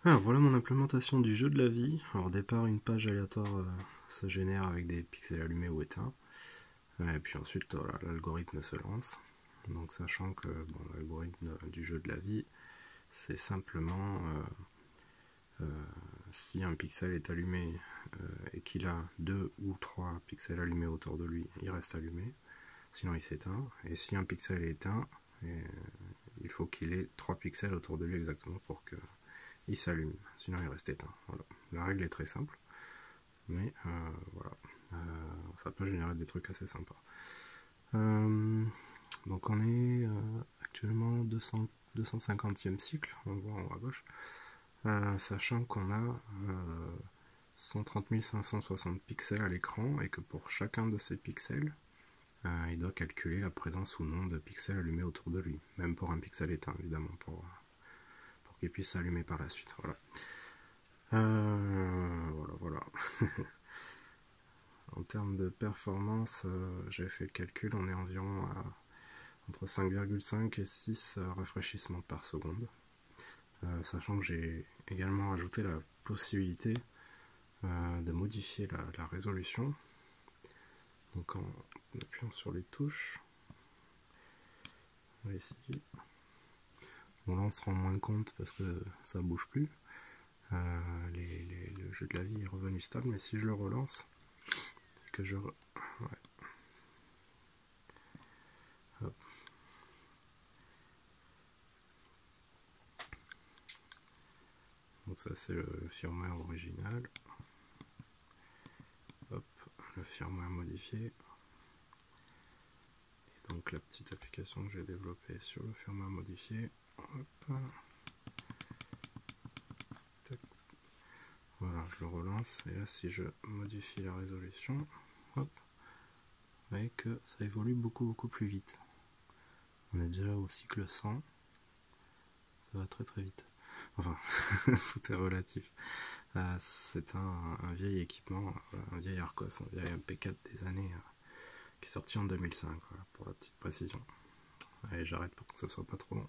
Alors voilà mon implémentation du jeu de la vie. Alors au départ, une page aléatoire se génère avec des pixels allumés ou éteints. Et puis ensuite, voilà, l'algorithme se lance. Donc sachant que bon, l'algorithme du jeu de la vie, c'est simplement si un pixel est allumé et qu'il a 2 ou 3 pixels allumés autour de lui, il reste allumé. Sinon il s'éteint. Et si un pixel est éteint, il faut qu'il ait 3 pixels autour de lui exactement pour que il s'allume, sinon il reste éteint. Voilà. La règle est très simple, mais voilà, ça peut générer des trucs assez sympas. Donc on est actuellement 250e cycle, on voit en haut à gauche, sachant qu'on a 130 560 pixels à l'écran et que pour chacun de ces pixels, il doit calculer la présence ou non de pixels allumés autour de lui, même pour un pixel éteint évidemment, pour qu'il puisse s'allumer par la suite. Voilà. Voilà. En termes de performance, j'avais fait le calcul, on est environ à entre 5,5 et 6 rafraîchissements par seconde. Sachant que j'ai également ajouté la possibilité de modifier la résolution. Donc en appuyant sur les touches, ici, bon là on se rend moins compte parce que ça bouge plus. Le jeu de la vie est revenu stable, mais si je le relance, que je... Ouais. Hop. Donc ça c'est le firmware original. Hop, le firmware modifié. Et donc la petite application que j'ai développée sur le firmware modifié. Hop. Tac. Voilà, je le relance. Et là si je modifie la résolution, hop, vous voyez que ça évolue beaucoup plus vite. On est déjà au cycle 100. Ça va très vite. Enfin, tout est relatif. C'est un vieil équipement, un vieil Arcos, un vieil MP4 des années qui est sorti en 2005, voilà, pour la petite précision. Allez, j'arrête pour que ce soit pas trop long.